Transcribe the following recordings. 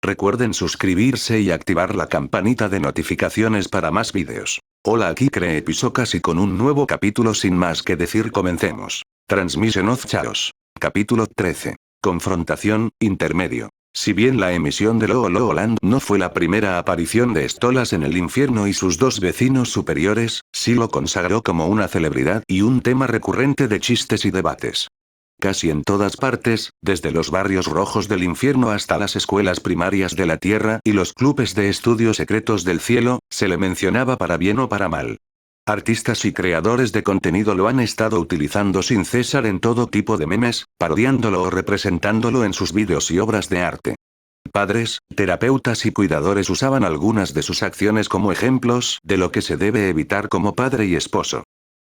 Recuerden suscribirse y activar la campanita de notificaciones para más vídeos. Hola, aquí Creepysokas y con un nuevo capítulo. Sin más que decir, comencemos. Transmission of Chaos. Capítulo 13. Confrontación, intermedio. Si bien la emisión de Lolo Land no fue la primera aparición de Stolas en el infierno y sus dos vecinos superiores, sí lo consagró como una celebridad y un tema recurrente de chistes y debates. Casi en todas partes, desde los barrios rojos del infierno hasta las escuelas primarias de la tierra y los clubes de estudios secretos del cielo, se le mencionaba para bien o para mal. Artistas y creadores de contenido lo han estado utilizando sin cesar en todo tipo de memes, parodiándolo o representándolo en sus vídeos y obras de arte. Padres, terapeutas y cuidadores usaban algunas de sus acciones como ejemplos de lo que se debe evitar como padre y esposo.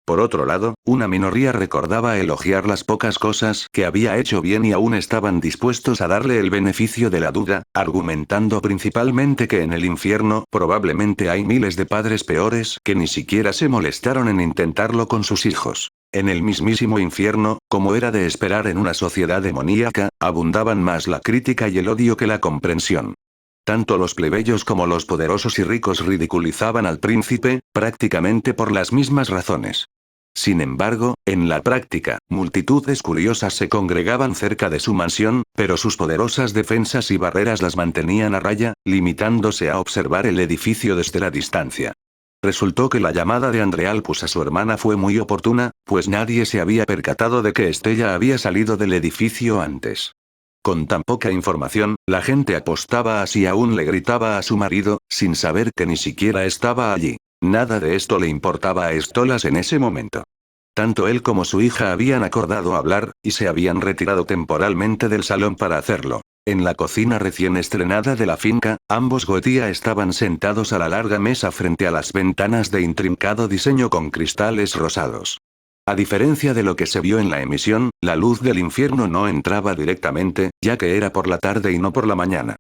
Por otro lado, una minoría recordaba elogiar las pocas cosas que había hecho bien y aún estaban dispuestos a darle el beneficio de la duda, argumentando principalmente que en el infierno probablemente hay miles de padres peores que ni siquiera se molestaron en intentarlo con sus hijos. En el mismísimo infierno, como era de esperar en una sociedad demoníaca, abundaban más la crítica y el odio que la comprensión. Tanto los plebeyos como los poderosos y ricos ridiculizaban al príncipe, prácticamente por las mismas razones. Sin embargo, en la práctica, multitudes curiosas se congregaban cerca de su mansión, pero sus poderosas defensas y barreras las mantenían a raya, limitándose a observar el edificio desde la distancia. Resultó que la llamada de Andrealpus a su hermana fue muy oportuna, pues nadie se había percatado de que Estella había salido del edificio antes. Con tan poca información, la gente apostaba a si aún le gritaba a su marido, sin saber que ni siquiera estaba allí. Nada de esto le importaba a Stolas en ese momento. Tanto él como su hija habían acordado hablar, y se habían retirado temporalmente del salón para hacerlo. En la cocina recién estrenada de la finca, ambos Goetía estaban sentados a la larga mesa frente a las ventanas de intrincado diseño con cristales rosados. A diferencia de lo que se vio en la emisión, la luz del infierno no entraba directamente, ya que era por la tarde y no por la mañana.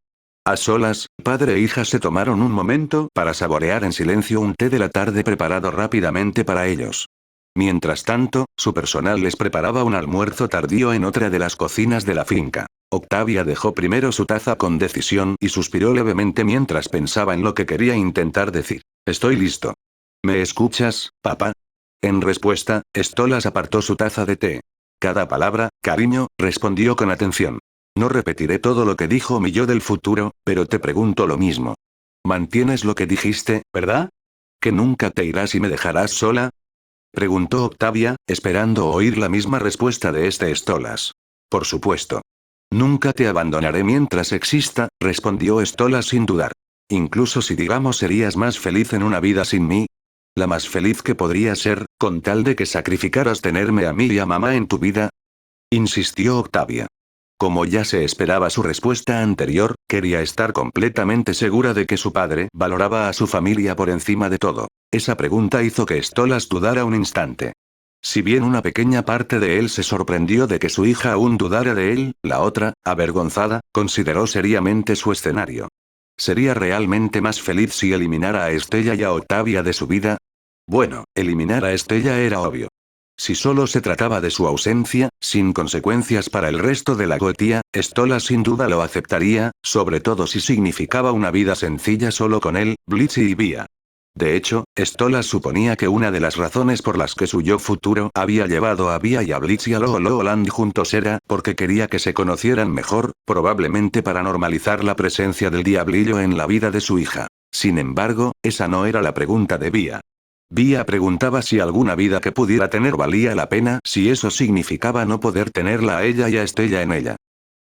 A solas, padre e hija se tomaron un momento para saborear en silencio un té de la tarde preparado rápidamente para ellos. Mientras tanto, su personal les preparaba un almuerzo tardío en otra de las cocinas de la finca. Octavia dejó primero su taza con decisión y suspiró levemente mientras pensaba en lo que quería intentar decir. Estoy listo. ¿Me escuchas, papá? En respuesta, Stolas apartó su taza de té. Cada palabra, cariño, respondió con atención. No repetiré todo lo que dijo mi yo del futuro, pero te pregunto lo mismo. ¿Mantienes lo que dijiste, verdad? ¿Que nunca te irás y me dejarás sola? Preguntó Octavia, esperando oír la misma respuesta de Stolas. Por supuesto. Nunca te abandonaré mientras exista, respondió Stolas sin dudar. Incluso si digamos serías más feliz en una vida sin mí. La más feliz que podría ser, con tal de que sacrificaras tenerme a mí y a mamá en tu vida. Insistió Octavia. Como ya se esperaba su respuesta anterior, quería estar completamente segura de que su padre valoraba a su familia por encima de todo. Esa pregunta hizo que Stolas dudara un instante. Si bien una pequeña parte de él se sorprendió de que su hija aún dudara de él, la otra, avergonzada, consideró seriamente su escenario. ¿Sería realmente más feliz si eliminara a Estella y a Octavia de su vida? Bueno, eliminar a Estella era obvio. Si solo se trataba de su ausencia, sin consecuencias para el resto de la Goetía, Stolas sin duda lo aceptaría, sobre todo si significaba una vida sencilla solo con él, Blitzy y Vía. De hecho, Stolas suponía que una de las razones por las que su yo futuro había llevado a Vía y a Blitzy a Lolo Land juntos era porque quería que se conocieran mejor, probablemente para normalizar la presencia del diablillo en la vida de su hija. Sin embargo, esa no era la pregunta de Vía. Vía preguntaba si alguna vida que pudiera tener valía la pena si eso significaba no poder tenerla a ella y a Estella en ella.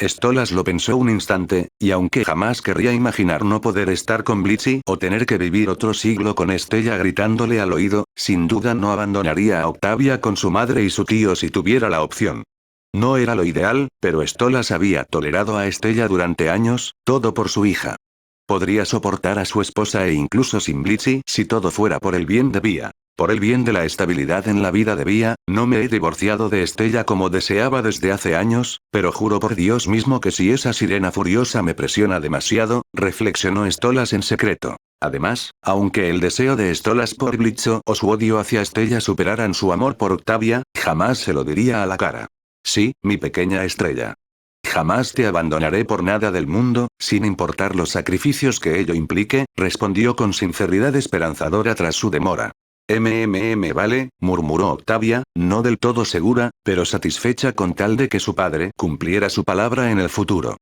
Stolas lo pensó un instante, y aunque jamás querría imaginar no poder estar con Blitzy o tener que vivir otro siglo con Estella gritándole al oído, sin duda no abandonaría a Octavia con su madre y su tío si tuviera la opción. No era lo ideal, pero Stolas había tolerado a Estella durante años, todo por su hija. Podría soportar a su esposa e incluso sin Blitzy si todo fuera por el bien de Vía. Por el bien de la estabilidad en la vida de Vía, no me he divorciado de Estella como deseaba desde hace años, pero juro por Dios mismo que si esa sirena furiosa me presiona demasiado, reflexionó Stolas en secreto. Además, aunque el deseo de Stolas por Blitzo o su odio hacia Estella superaran su amor por Octavia, jamás se lo diría a la cara. Sí, mi pequeña estrella. Jamás te abandonaré por nada del mundo, sin importar los sacrificios que ello implique, respondió con sinceridad esperanzadora tras su demora. Vale, murmuró Octavia, no del todo segura, pero satisfecha con tal de que su padre cumpliera su palabra en el futuro.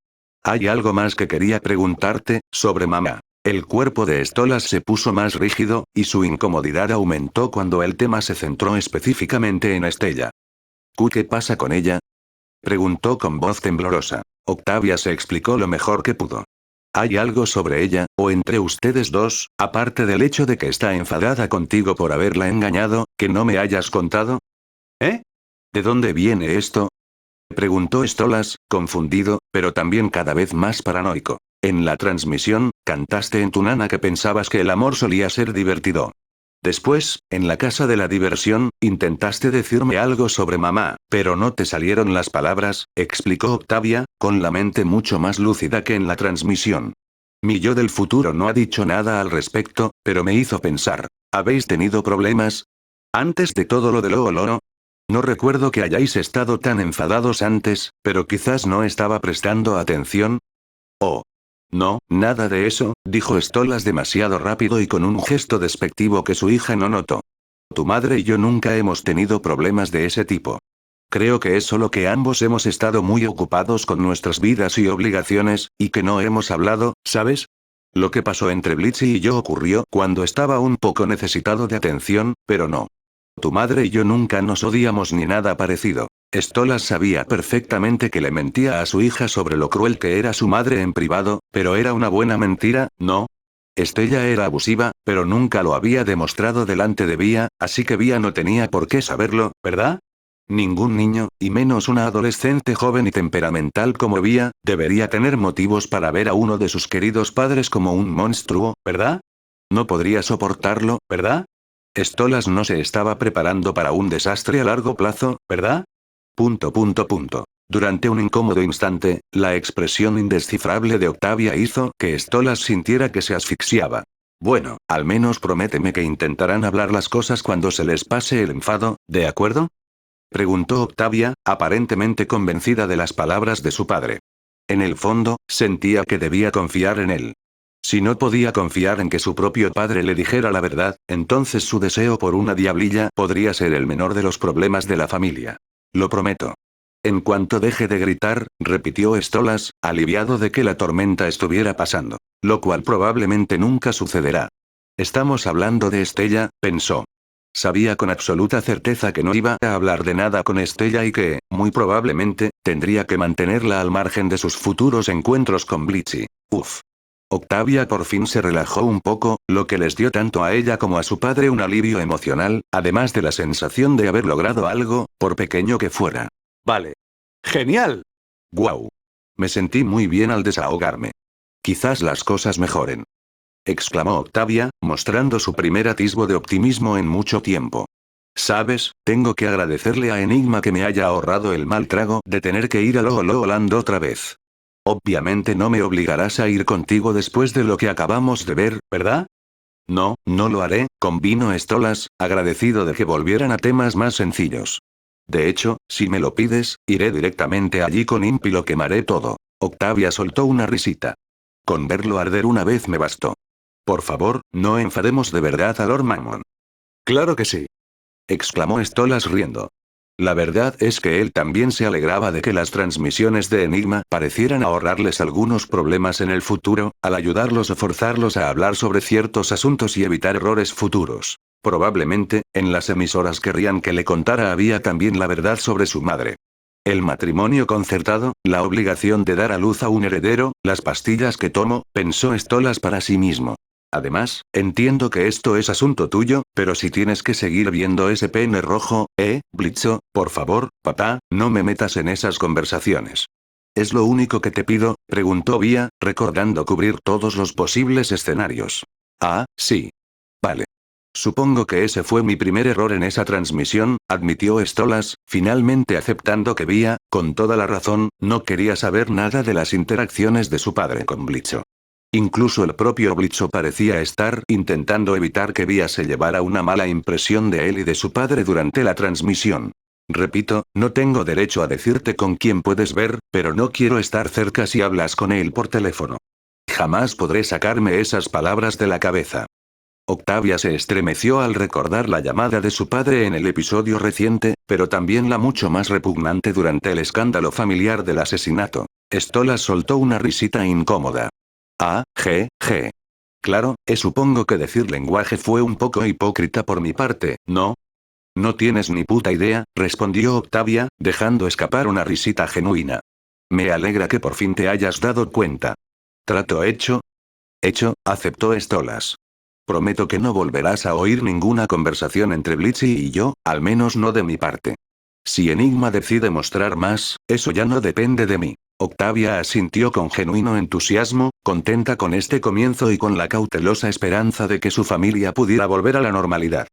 Hay algo más que quería preguntarte, sobre mamá. El cuerpo de Stolas se puso más rígido, y su incomodidad aumentó cuando el tema se centró específicamente en Estella. ¿Qué pasa con ella? Preguntó con voz temblorosa. Octavia se explicó lo mejor que pudo. ¿Hay algo sobre ella, o entre ustedes dos, aparte del hecho de que está enfadada contigo por haberla engañado, que no me hayas contado? ¿Eh? ¿De dónde viene esto? Preguntó Stolas, confundido, pero también cada vez más paranoico. En la transmisión, cantaste en tu nana que pensabas que el amor solía ser divertido. Después, en la casa de la diversión, intentaste decirme algo sobre mamá, pero no te salieron las palabras, explicó Octavia, con la mente mucho más lúcida que en la transmisión. Mi yo del futuro no ha dicho nada al respecto, pero me hizo pensar. ¿Habéis tenido problemas? Antes de todo lo de Lolo. No recuerdo que hayáis estado tan enfadados antes, pero quizás no estaba prestando atención. Oh. No, nada de eso, dijo Stolas demasiado rápido y con un gesto despectivo que su hija no notó. Tu madre y yo nunca hemos tenido problemas de ese tipo. Creo que es solo que ambos hemos estado muy ocupados con nuestras vidas y obligaciones, y que no hemos hablado, ¿sabes? Lo que pasó entre Blitzy y yo ocurrió cuando estaba un poco necesitado de atención, pero no. Tu madre y yo nunca nos odiamos ni nada parecido. Stolas sabía perfectamente que le mentía a su hija sobre lo cruel que era su madre en privado, pero era una buena mentira, ¿no? Estella era abusiva, pero nunca lo había demostrado delante de Vía, así que Vía no tenía por qué saberlo, ¿verdad? Ningún niño, y menos una adolescente joven y temperamental como Vía, debería tener motivos para ver a uno de sus queridos padres como un monstruo, ¿verdad? No podría soportarlo, ¿verdad? Stolas no se estaba preparando para un desastre a largo plazo, ¿verdad? Durante un incómodo instante, la expresión indescifrable de Octavia hizo que Stolas sintiera que se asfixiaba. Bueno, al menos prométeme que intentarán hablar las cosas cuando se les pase el enfado, ¿de acuerdo? Preguntó Octavia, aparentemente convencida de las palabras de su padre. En el fondo, sentía que debía confiar en él. Si no podía confiar en que su propio padre le dijera la verdad, entonces su deseo por una diablilla podría ser el menor de los problemas de la familia. Lo prometo. En cuanto deje de gritar, repitió Stolas, aliviado de que la tormenta estuviera pasando. Lo cual probablemente nunca sucederá. Estamos hablando de Estella, pensó. Sabía con absoluta certeza que no iba a hablar de nada con Estella y que, muy probablemente, tendría que mantenerla al margen de sus futuros encuentros con Blitzy. Uf. Octavia por fin se relajó un poco, lo que les dio tanto a ella como a su padre un alivio emocional, además de la sensación de haber logrado algo, por pequeño que fuera. Vale. ¡Genial! ¡Guau! Me sentí muy bien al desahogarme. Quizás las cosas mejoren. Exclamó Octavia, mostrando su primer atisbo de optimismo en mucho tiempo. ¿Sabes? Tengo que agradecerle a Enigma que me haya ahorrado el mal trago de tener que ir a Lolo Land otra vez. Obviamente no me obligarás a ir contigo después de lo que acabamos de ver, ¿verdad? No, no lo haré, convino Stolas, agradecido de que volvieran a temas más sencillos. De hecho, si me lo pides, iré directamente allí con Imp y lo quemaré todo. Octavia soltó una risita. Con verlo arder una vez me bastó. Por favor, no enfademos de verdad a Lord Mammon. Claro que sí. Exclamó Stolas riendo. La verdad es que él también se alegraba de que las transmisiones de Enigma parecieran ahorrarles algunos problemas en el futuro, al ayudarlos o forzarlos a hablar sobre ciertos asuntos y evitar errores futuros. Probablemente, en las emisoras querrían que le contara había también la verdad sobre su madre. El matrimonio concertado, la obligación de dar a luz a un heredero, las pastillas que tomo, pensó Stolas para sí mismo. Además, entiendo que esto es asunto tuyo, pero si tienes que seguir viendo ese pene rojo, Blitzo, por favor, papá, no me metas en esas conversaciones. ¿Es lo único que te pido? Preguntó Vía, recordando cubrir todos los posibles escenarios. Ah, sí. Vale. Supongo que ese fue mi primer error en esa transmisión, admitió Stolas, finalmente aceptando que Vía, con toda la razón, no quería saber nada de las interacciones de su padre con Blitzo. Incluso el propio Blitzo parecía estar intentando evitar que Vía se llevara una mala impresión de él y de su padre durante la transmisión. Repito, no tengo derecho a decirte con quién puedes ver, pero no quiero estar cerca si hablas con él por teléfono. Jamás podré sacarme esas palabras de la cabeza. Octavia se estremeció al recordar la llamada de su padre en el episodio reciente, pero también la mucho más repugnante durante el escándalo familiar del asesinato. Stolas soltó una risita incómoda. Ah, je. Claro, supongo que decir lenguaje fue un poco hipócrita por mi parte, ¿no? No tienes ni puta idea, respondió Octavia, dejando escapar una risita genuina. Me alegra que por fin te hayas dado cuenta. ¿Trato hecho? Hecho, aceptó Stolas. Prometo que no volverás a oír ninguna conversación entre Blitzy y yo, al menos no de mi parte. Si Enigma decide mostrar más, eso ya no depende de mí. Octavia asintió con genuino entusiasmo, contenta con este comienzo y con la cautelosa esperanza de que su familia pudiera volver a la normalidad.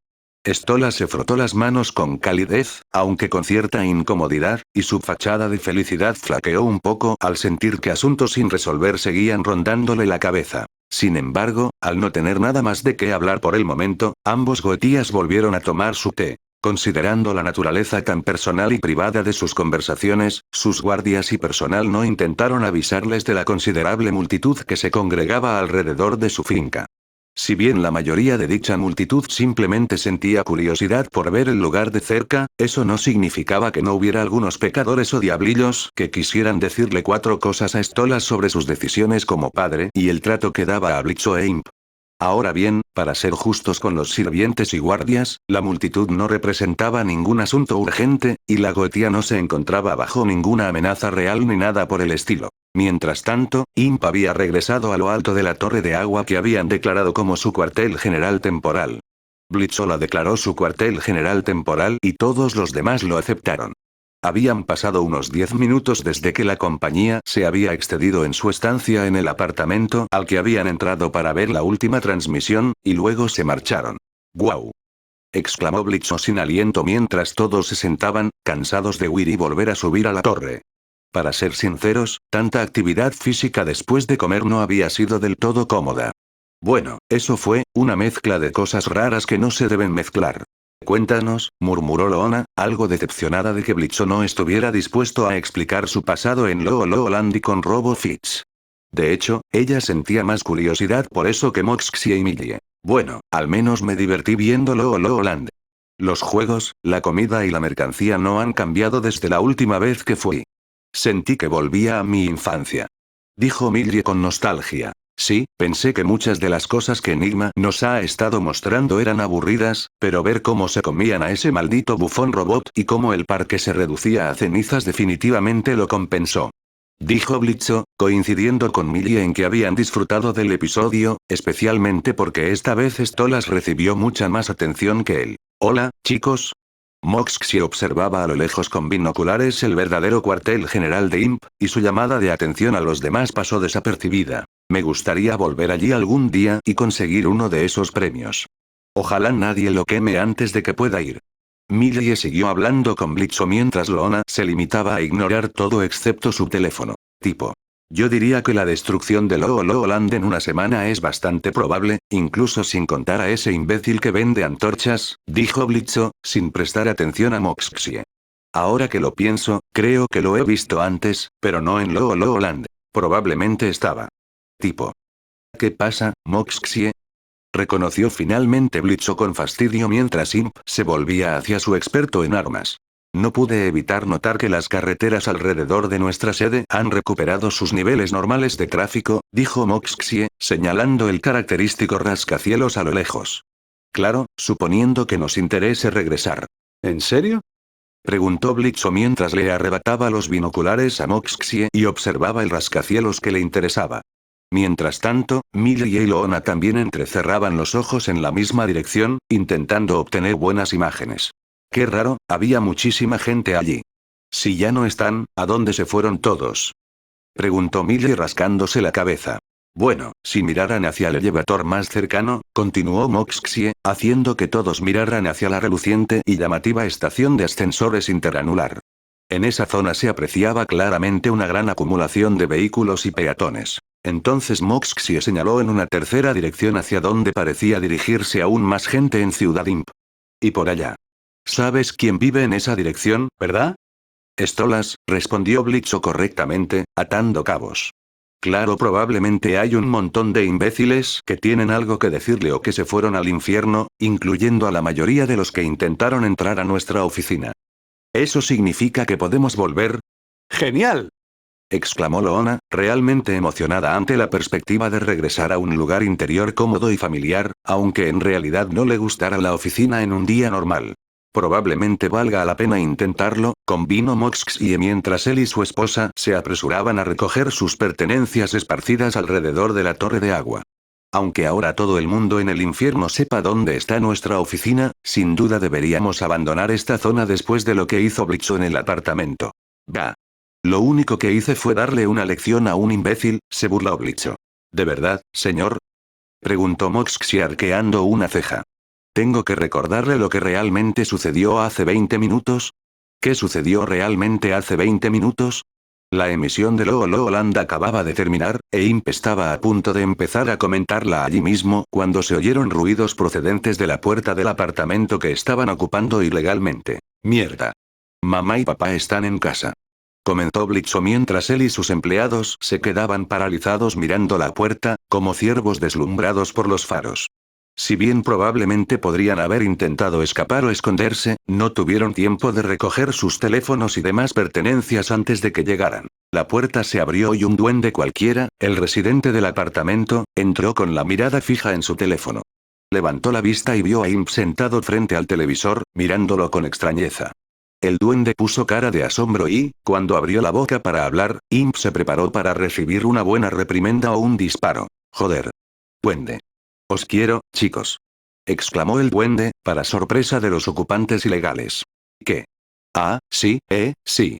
Stolas se frotó las manos con calidez, aunque con cierta incomodidad, y su fachada de felicidad flaqueó un poco al sentir que asuntos sin resolver seguían rondándole la cabeza. Sin embargo, al no tener nada más de qué hablar por el momento, ambos goetías volvieron a tomar su té. Considerando la naturaleza tan personal y privada de sus conversaciones, sus guardias y personal no intentaron avisarles de la considerable multitud que se congregaba alrededor de su finca. Si bien la mayoría de dicha multitud simplemente sentía curiosidad por ver el lugar de cerca, eso no significaba que no hubiera algunos pecadores o diablillos que quisieran decirle cuatro cosas a Stolas sobre sus decisiones como padre y el trato que daba a Blitzo e Imp. Ahora bien, para ser justos con los sirvientes y guardias, la multitud no representaba ningún asunto urgente, y la goetía no se encontraba bajo ninguna amenaza real ni nada por el estilo. Mientras tanto, Imp había regresado a lo alto de la torre de agua que habían declarado como su cuartel general temporal. Blitzo la declaró su cuartel general temporal y todos los demás lo aceptaron. Habían pasado unos 10 minutos desde que la compañía se había excedido en su estancia en el apartamento al que habían entrado para ver la última transmisión, y luego se marcharon. ¡Guau! Exclamó Blitzo sin aliento mientras todos se sentaban, cansados de huir y volver a subir a la torre. Para ser sinceros, tanta actividad física después de comer no había sido del todo cómoda. Bueno, eso fue una mezcla de cosas raras que no se deben mezclar. Cuéntanos, murmuró Loona, algo decepcionada de que Blitzo no estuviera dispuesto a explicar su pasado en Looland y con Robo Fitz. De hecho, ella sentía más curiosidad por eso que Moxxie y Millie. Bueno, al menos me divertí viendo Looland. Los juegos, la comida y la mercancía no han cambiado desde la última vez que fui. Sentí que volvía a mi infancia. Dijo Millie con nostalgia. Sí, pensé que muchas de las cosas que Enigma nos ha estado mostrando eran aburridas, pero ver cómo se comían a ese maldito bufón robot y cómo el parque se reducía a cenizas definitivamente lo compensó. Dijo Blitzo, coincidiendo con Millie en que habían disfrutado del episodio, especialmente porque esta vez Stolas recibió mucha más atención que él. Hola, chicos. Moxxie observaba a lo lejos con binoculares el verdadero cuartel general de Imp, y su llamada de atención a los demás pasó desapercibida. Me gustaría volver allí algún día y conseguir uno de esos premios. Ojalá nadie lo queme antes de que pueda ir. Millie siguió hablando con Blitzo mientras Loona se limitaba a ignorar todo excepto su teléfono. Tipo. Yo diría que la destrucción de Looland en una semana es bastante probable, incluso sin contar a ese imbécil que vende antorchas, dijo Blitzo, sin prestar atención a Moxxie. Ahora que lo pienso, creo que lo he visto antes, pero no en Looland. Probablemente estaba. Tipo. ¿Qué pasa, Moxxie? Reconoció finalmente Blitzo con fastidio mientras Imp se volvía hacia su experto en armas. No pude evitar notar que las carreteras alrededor de nuestra sede han recuperado sus niveles normales de tráfico, dijo Moxxie, señalando el característico rascacielos a lo lejos. Claro, suponiendo que nos interese regresar. ¿En serio? Preguntó Blitzo mientras le arrebataba los binoculares a Moxxie y observaba el rascacielos que le interesaba. Mientras tanto, Millie y Loona también entrecerraban los ojos en la misma dirección, intentando obtener buenas imágenes. Qué raro, había muchísima gente allí. Si ya no están, ¿a dónde se fueron todos? Preguntó Millie rascándose la cabeza. Bueno, si miraran hacia el elevador más cercano, continuó Moxxie, haciendo que todos miraran hacia la reluciente y llamativa estación de ascensores interanular. En esa zona se apreciaba claramente una gran acumulación de vehículos y peatones. Entonces Moxxie señaló en una tercera dirección hacia donde parecía dirigirse aún más gente en Ciudad Imp. Y por allá. ¿Sabes quién vive en esa dirección, verdad? Stolas, respondió Blitzo correctamente, atando cabos. Claro, probablemente hay un montón de imbéciles que tienen algo que decirle o que se fueron al infierno, incluyendo a la mayoría de los que intentaron entrar a nuestra oficina. ¿Eso significa que podemos volver? ¡Genial!, exclamó Loona, realmente emocionada ante la perspectiva de regresar a un lugar interior cómodo y familiar, aunque en realidad no le gustara la oficina en un día normal. Probablemente valga la pena intentarlo, convino Moxxie mientras él y su esposa se apresuraban a recoger sus pertenencias esparcidas alrededor de la torre de agua. Aunque ahora todo el mundo en el infierno sepa dónde está nuestra oficina, sin duda deberíamos abandonar esta zona después de lo que hizo Blitzo en el apartamento. Bah. Lo único que hice fue darle una lección a un imbécil, se burló Blitzo. ¿De verdad, señor?, preguntó Moxxie arqueando una ceja. ¿Tengo que recordarle lo que realmente sucedió hace 20 minutos? ¿Qué sucedió realmente hace 20 minutos? La emisión de Looland acababa de terminar, e Imp estaba a punto de empezar a comentarla allí mismo cuando se oyeron ruidos procedentes de la puerta del apartamento que estaban ocupando ilegalmente. Mierda. Mamá y papá están en casa, comentó Blitzo mientras él y sus empleados se quedaban paralizados mirando la puerta, como ciervos deslumbrados por los faros. Si bien probablemente podrían haber intentado escapar o esconderse, no tuvieron tiempo de recoger sus teléfonos y demás pertenencias antes de que llegaran. La puerta se abrió y un duende cualquiera, el residente del apartamento, entró con la mirada fija en su teléfono. Levantó la vista y vio a Imp sentado frente al televisor, mirándolo con extrañeza. El duende puso cara de asombro y, cuando abrió la boca para hablar, Imp se preparó para recibir una buena reprimenda o un disparo. Joder. Duende. Os quiero, chicos, exclamó el duende, para sorpresa de los ocupantes ilegales. ¿Qué? Ah, sí, sí.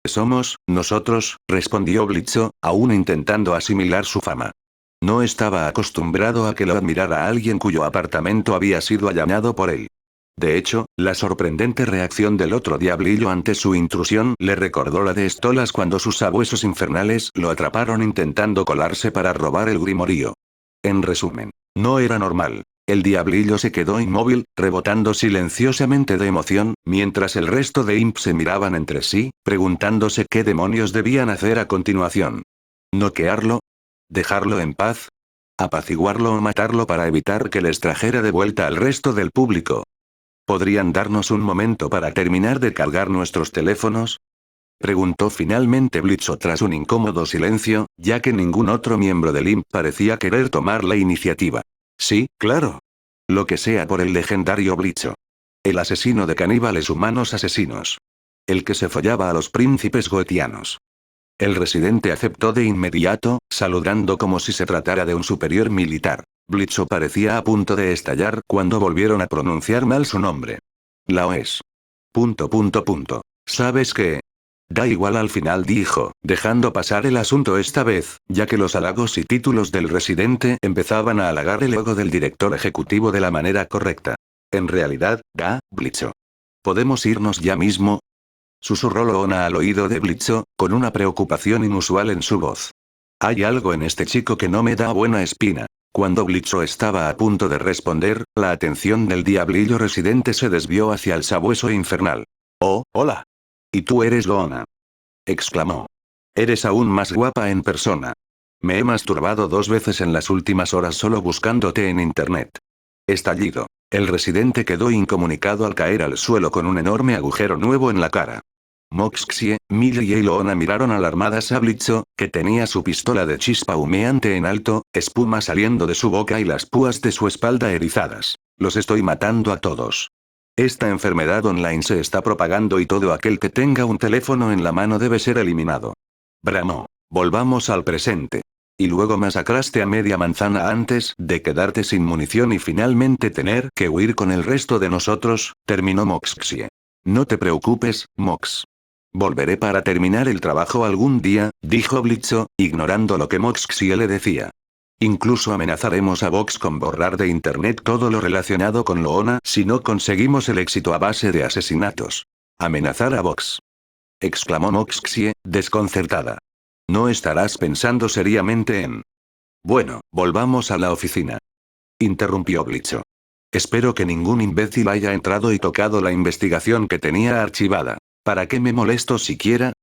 Somos, nosotros, respondió Blitzo, aún intentando asimilar su fama. No estaba acostumbrado a que lo admirara alguien cuyo apartamento había sido allanado por él. De hecho, la sorprendente reacción del otro diablillo ante su intrusión le recordó la de Stolas cuando sus sabuesos infernales lo atraparon intentando colarse para robar el grimorío. En resumen, no era normal. El diablillo se quedó inmóvil, rebotando silenciosamente de emoción, mientras el resto de Imp se miraban entre sí, preguntándose qué demonios debían hacer a continuación. ¿Noquearlo? ¿Dejarlo en paz? ¿Apaciguarlo o matarlo para evitar que les trajera de vuelta al resto del público? ¿Podrían darnos un momento para terminar de cargar nuestros teléfonos?, preguntó finalmente Blitzo tras un incómodo silencio, ya que ningún otro miembro del IMP parecía querer tomar la iniciativa. Sí, claro. Lo que sea por el legendario Blitzo. El asesino de caníbales humanos asesinos. El que se follaba a los príncipes goetianos. El residente aceptó de inmediato, saludando como si se tratara de un superior militar. Blitzo parecía a punto de estallar cuando volvieron a pronunciar mal su nombre. La OES. ¿Sabes qué? Da igual, al final dijo, dejando pasar el asunto esta vez, ya que los halagos y títulos del residente empezaban a halagar el ego del director ejecutivo de la manera correcta. En realidad, Blitzo. ¿Podemos irnos ya mismo?, susurró Loona al oído de Blitzo, con una preocupación inusual en su voz. Hay algo en este chico que no me da buena espina. Cuando Blitzo estaba a punto de responder, la atención del diablillo residente se desvió hacia el sabueso infernal. Oh, hola. ¿Y tú eres Loona?, exclamó. Eres aún más guapa en persona. Me he masturbado 2 veces en las últimas horas solo buscándote en internet. Estallido. El residente quedó incomunicado al caer al suelo con un enorme agujero nuevo en la cara. Moxxie, Millie y Loona miraron alarmadas a Blitzo, que tenía su pistola de chispa humeante en alto, espuma saliendo de su boca y las púas de su espalda erizadas. Los estoy matando a todos. Esta enfermedad online se está propagando y todo aquel que tenga un teléfono en la mano debe ser eliminado. Bramó. Volvamos al presente. Y luego masacraste a media manzana antes de quedarte sin munición y finalmente tener que huir con el resto de nosotros, terminó Moxxie. No te preocupes, Mox. Volveré para terminar el trabajo algún día, dijo Blitzo, ignorando lo que Moxxie le decía. Incluso amenazaremos a Vox con borrar de internet todo lo relacionado con Loona si no conseguimos el éxito a base de asesinatos. ¿Amenazar a Vox?, exclamó Moxxie, desconcertada. ¿No estarás pensando seriamente en...? Bueno, volvamos a la oficina, interrumpió Blitzo. Espero que ningún imbécil haya entrado y tocado la investigación que tenía archivada. ¿Para qué me molesto siquiera?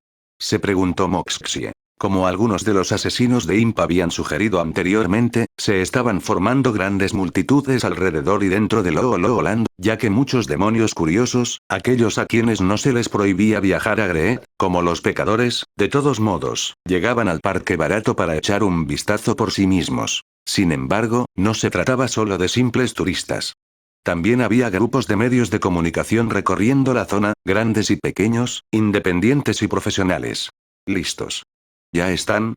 Se preguntó Moxxie. Como algunos de los asesinos de Imp habían sugerido anteriormente, se estaban formando grandes multitudes alrededor y dentro de Lolo-Land, ya que muchos demonios curiosos, aquellos a quienes no se les prohibía viajar a Greed, como los pecadores, de todos modos, llegaban al parque barato para echar un vistazo por sí mismos. Sin embargo, no se trataba solo de simples turistas. También había grupos de medios de comunicación recorriendo la zona, grandes y pequeños, independientes y profesionales. ¿Listos? ¿Ya están?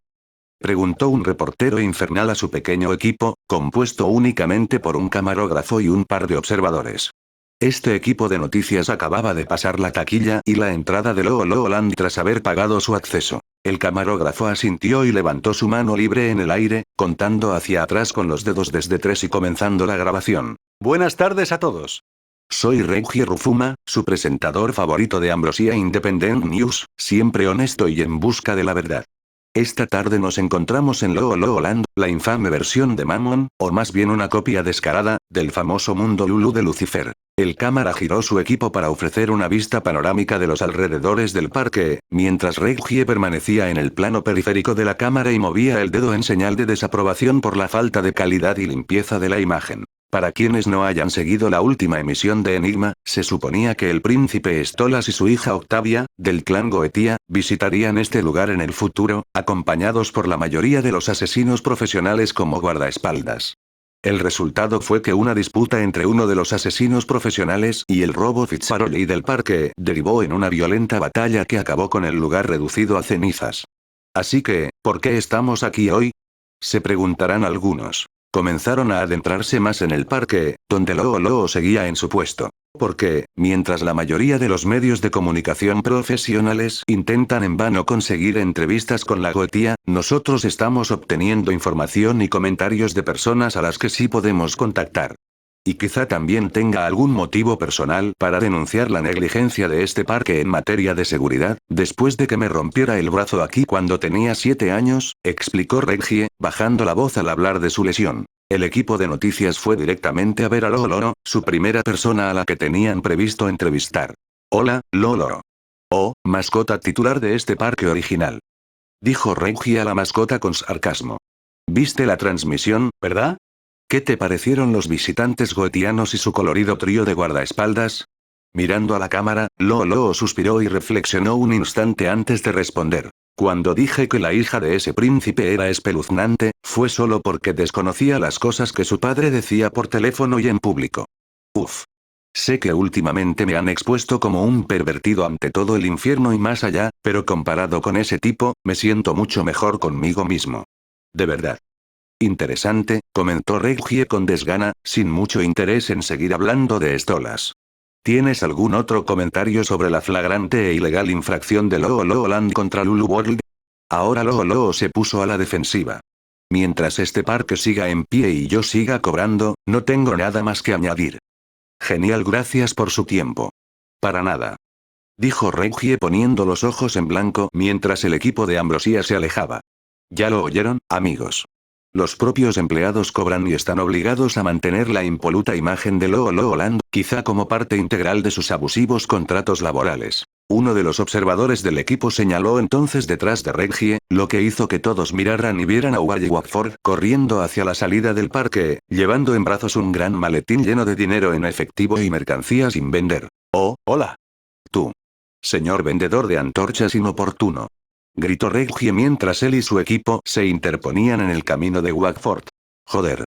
Preguntó un reportero infernal a su pequeño equipo, compuesto únicamente por un camarógrafo y un par de observadores. Este equipo de noticias acababa de pasar la taquilla y la entrada de Lolo-Land tras haber pagado su acceso. El camarógrafo asintió y levantó su mano libre en el aire, contando hacia atrás con los dedos desde 3 y comenzando la grabación. Buenas tardes a todos. Soy Reggie Rufuma, su presentador favorito de Ambrosia Independent News, siempre honesto y en busca de la verdad. Esta tarde nos encontramos en Lolo-Land, la infame versión de Mammon, o más bien una copia descarada, del famoso mundo Lulu de Lucifer. El cámara giró su equipo para ofrecer una vista panorámica de los alrededores del parque, mientras Reggie permanecía en el plano periférico de la cámara y movía el dedo en señal de desaprobación por la falta de calidad y limpieza de la imagen. Para quienes no hayan seguido la última emisión de Enigma, se suponía que el príncipe Stolas y su hija Octavia, del clan Goetia, visitarían este lugar en el futuro, acompañados por la mayoría de los asesinos profesionales como guardaespaldas. El resultado fue que una disputa entre uno de los asesinos profesionales y el robo Fitzaroley del parque derivó en una violenta batalla que acabó con el lugar reducido a cenizas. Así que, ¿por qué estamos aquí hoy? Se preguntarán algunos. Comenzaron a adentrarse más en el parque, donde Lolo seguía en su puesto. Porque, mientras la mayoría de los medios de comunicación profesionales intentan en vano conseguir entrevistas con la Goetia, nosotros estamos obteniendo información y comentarios de personas a las que sí podemos contactar. Y quizá también tenga algún motivo personal para denunciar la negligencia de este parque en materia de seguridad, después de que me rompiera el brazo aquí cuando tenía 7 años, explicó Reggie, bajando la voz al hablar de su lesión. El equipo de noticias fue directamente a ver a Lolo, su primera persona a la que tenían previsto entrevistar. Hola, Lolo. Oh, mascota titular de este parque original. Dijo Reggie a la mascota con sarcasmo. ¿Viste la transmisión, verdad? ¿Qué te parecieron los visitantes goetianos y su colorido trío de guardaespaldas? Mirando a la cámara, Lolo suspiró y reflexionó un instante antes de responder. Cuando dije que la hija de ese príncipe era espeluznante, fue solo porque desconocía las cosas que su padre decía por teléfono y en público. Uf. Sé que últimamente me han expuesto como un pervertido ante todo el infierno y más allá, pero comparado con ese tipo, me siento mucho mejor conmigo mismo. De verdad. Interesante, comentó Reggie con desgana, sin mucho interés en seguir hablando de Stolas. ¿Tienes algún otro comentario sobre la flagrante e ilegal infracción de Lolo-Land contra Lulu World? Ahora Lolo se puso a la defensiva. Mientras este parque siga en pie y yo siga cobrando, no tengo nada más que añadir. Genial, gracias por su tiempo. Para nada. Dijo Reggie poniendo los ojos en blanco mientras el equipo de Ambrosia se alejaba. ¿Ya lo oyeron, amigos? Los propios empleados cobran y están obligados a mantener la impoluta imagen de Lolo-Land, quizá como parte integral de sus abusivos contratos laborales. Uno de los observadores del equipo señaló entonces detrás de Reggie, lo que hizo que todos miraran y vieran a Wally Watford corriendo hacia la salida del parque, llevando en brazos un gran maletín lleno de dinero en efectivo y mercancías sin vender. Oh, hola. Tú. Señor vendedor de antorchas inoportuno. Gritó Reggie mientras él y su equipo se interponían en el camino de Watford. Joder.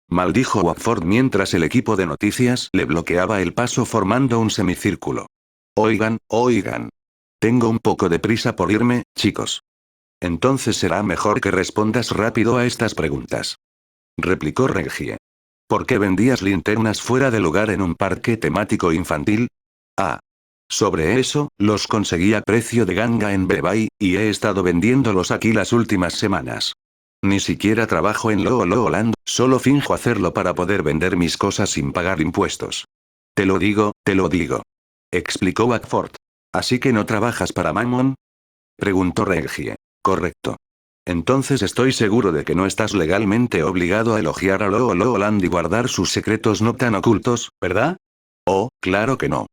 Maldijo Watford mientras el equipo de noticias le bloqueaba el paso formando un semicírculo. Oigan, oigan. Tengo un poco de prisa por irme, chicos. Entonces será mejor que respondas rápido a estas preguntas. Replicó Reggie. ¿Por qué vendías linternas fuera de lugar en un parque temático infantil? Ah. Sobre eso, los conseguí a precio de ganga en Bebay, y he estado vendiéndolos aquí las últimas semanas. Ni siquiera trabajo en Lolo-Land, solo finjo hacerlo para poder vender mis cosas sin pagar impuestos. Te lo digo, explicó Watford. ¿Así que no trabajas para Mammon? Preguntó Reggie. Correcto. Entonces estoy seguro de que no estás legalmente obligado a elogiar a Looland y guardar sus secretos no tan ocultos, ¿verdad? Oh, claro que no.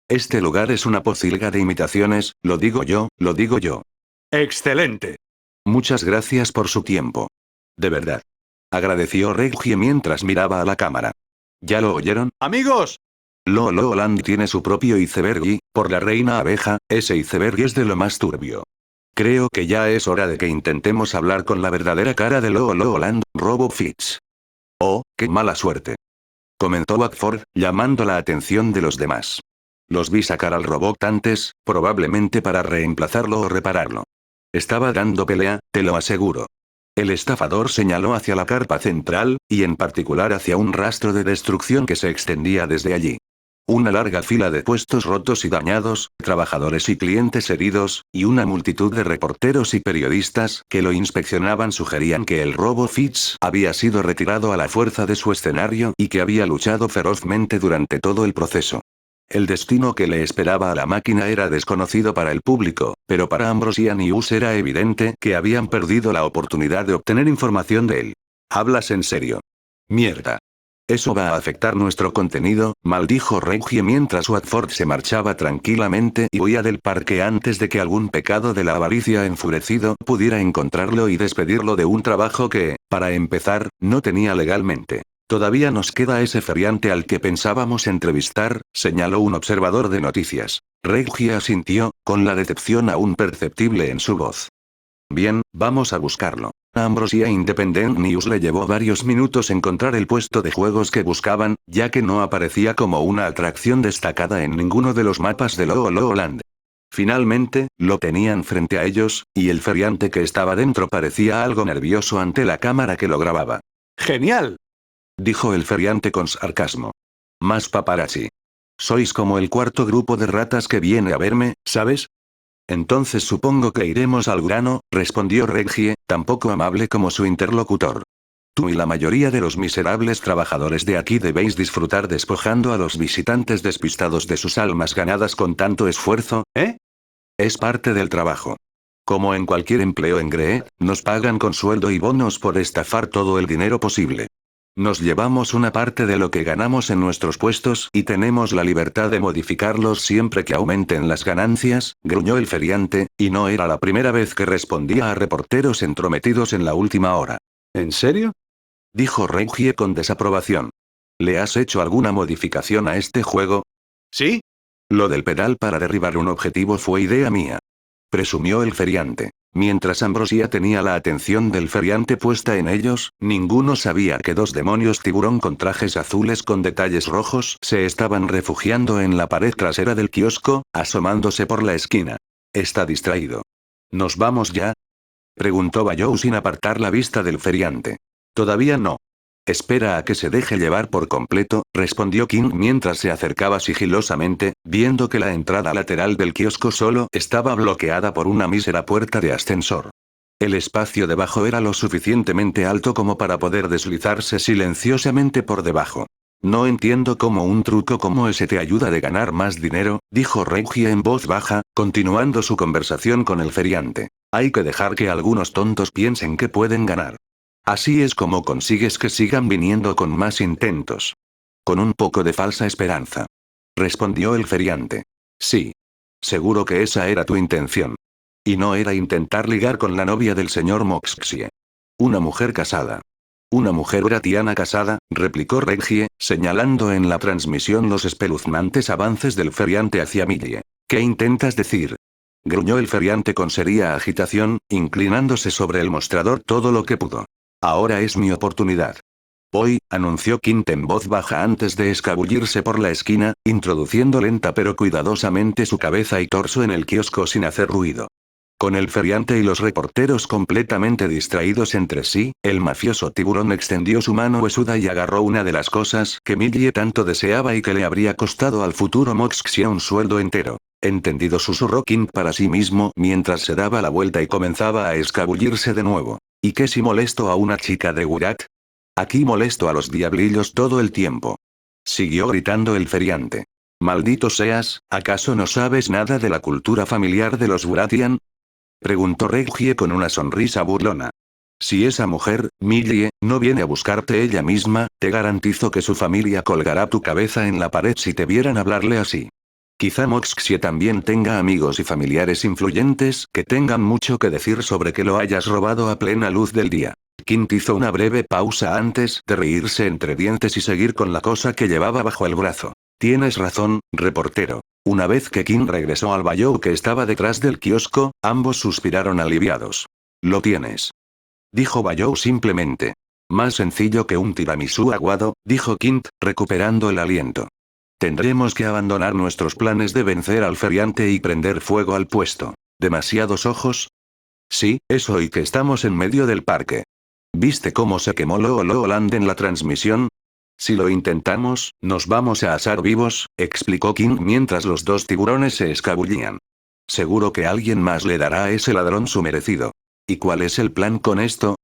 Este lugar es una pocilga de imitaciones, lo digo yo, lo digo yo. ¡Excelente! Muchas gracias por su tiempo. De verdad. Agradeció Reggie mientras miraba a la cámara. ¿Ya lo oyeron? ¡Amigos! Looland tiene su propio iceberg y, por la reina abeja, ese iceberg es de lo más turbio. Creo que ya es hora de que intentemos hablar con la verdadera cara de Looland, Robo Fitz. Oh, qué mala suerte. Comentó Wackford, llamando la atención de los demás. Los vi sacar al robot antes, probablemente para reemplazarlo o repararlo. Estaba dando pelea, te lo aseguro. El estafador señaló hacia la carpa central, y en particular hacia un rastro de destrucción que se extendía desde allí. Una larga fila de puestos rotos y dañados, trabajadores y clientes heridos, y una multitud de reporteros y periodistas que lo inspeccionaban sugerían que el Robo Fitz había sido retirado a la fuerza de su escenario y que había luchado ferozmente durante todo el proceso. El destino que le esperaba a la máquina era desconocido para el público, pero para Ambrosian y Us era evidente que habían perdido la oportunidad de obtener información de él. ¿Hablas en serio? Mierda. Eso va a afectar nuestro contenido, maldijo Reggie mientras Watford se marchaba tranquilamente y huía del parque antes de que algún pecado de la avaricia enfurecido pudiera encontrarlo y despedirlo de un trabajo que, para empezar, no tenía legalmente. Todavía nos queda ese feriante al que pensábamos entrevistar, señaló un observador de noticias. Reggie asintió, con la decepción aún perceptible en su voz. Bien, vamos a buscarlo. A Ambrosia Independent News le llevó varios minutos encontrar el puesto de juegos que buscaban, ya que no aparecía como una atracción destacada en ninguno de los mapas de Looland. Finalmente, lo tenían frente a ellos, y el feriante que estaba dentro parecía algo nervioso ante la cámara que lo grababa. ¡Genial! Dijo el feriante con sarcasmo. Más paparazzi. Sois como el cuarto grupo de ratas que viene a verme, ¿sabes? Entonces supongo que iremos al grano, respondió Reggie, tan poco amable como su interlocutor. Tú y la mayoría de los miserables trabajadores de aquí debéis disfrutar despojando a los visitantes despistados de sus almas ganadas con tanto esfuerzo, ¿eh? Es parte del trabajo. Como en cualquier empleo en Greed, nos pagan con sueldo y bonos por estafar todo el dinero posible. Nos llevamos una parte de lo que ganamos en nuestros puestos y tenemos la libertad de modificarlos siempre que aumenten las ganancias, gruñó el feriante, y no era la primera vez que respondía a reporteros entrometidos en la última hora. ¿En serio? Dijo Reggie con desaprobación. ¿Le has hecho alguna modificación a este juego? ¿Sí? Lo del pedal para derribar un objetivo fue idea mía. Presumió el feriante. Mientras Ambrosia tenía la atención del feriante puesta en ellos, ninguno sabía que dos demonios tiburón con trajes azules con detalles rojos se estaban refugiando en la pared trasera del kiosco, asomándose por la esquina. Está distraído. ¿Nos vamos ya? Preguntó Bayou sin apartar la vista del feriante. Todavía no. Espera a que se deje llevar por completo, respondió King mientras se acercaba sigilosamente, viendo que la entrada lateral del kiosco solo estaba bloqueada por una mísera puerta de ascensor. El espacio debajo era lo suficientemente alto como para poder deslizarse silenciosamente por debajo. No entiendo cómo un truco como ese te ayuda a ganar más dinero, dijo Reggie en voz baja, continuando su conversación con el feriante. Hay que dejar que algunos tontos piensen que pueden ganar. Así es como consigues que sigan viniendo con más intentos. Con un poco de falsa esperanza. Respondió el feriante. Sí. Seguro que esa era tu intención. Y no era intentar ligar con la novia del señor Moxie. Una mujer casada. Una mujer uratiana casada, replicó Reggie, señalando en la transmisión los espeluznantes avances del feriante hacia Millie. ¿Qué intentas decir? Gruñó el feriante con seria agitación, inclinándose sobre el mostrador todo lo que pudo. Ahora es mi oportunidad. Hoy, anunció Quint en voz baja antes de escabullirse por la esquina, introduciendo lenta pero cuidadosamente su cabeza y torso en el kiosco sin hacer ruido. Con el feriante y los reporteros completamente distraídos entre sí, el mafioso tiburón extendió su mano huesuda y agarró una de las cosas que Millie tanto deseaba y que le habría costado al futuro Moxie un sueldo entero. Entendido, susurró King para sí mismo mientras se daba la vuelta y comenzaba a escabullirse de nuevo. ¿Y qué si molesto a una chica de Gurat? Aquí molesto a los diablillos todo el tiempo. Siguió gritando el feriante. Maldito seas, ¿acaso no sabes nada de la cultura familiar de los Guratian? Preguntó Reggie con una sonrisa burlona. Si esa mujer, Millie, no viene a buscarte ella misma, te garantizo que su familia colgará tu cabeza en la pared si te vieran hablarle así. Quizá Moxie también tenga amigos y familiares influyentes que tengan mucho que decir sobre que lo hayas robado a plena luz del día. Quint hizo una breve pausa antes de reírse entre dientes y seguir con la cosa que llevaba bajo el brazo. Tienes razón, reportero. Una vez que Quint regresó al bayou que estaba detrás del kiosco, ambos suspiraron aliviados. Lo tienes. Dijo Bayou simplemente. Más sencillo que un tiramisú aguado, dijo Quint, recuperando el aliento. Tendremos que abandonar nuestros planes de vencer al feriante y prender fuego al puesto. ¿Demasiados ojos? Sí, eso y que estamos en medio del parque. ¿Viste cómo se quemó Looland en la transmisión? Si lo intentamos, nos vamos a asar vivos, explicó Quint mientras los dos tiburones se escabullían. Seguro que alguien más le dará a ese ladrón su merecido. ¿Y cuál es el plan con esto?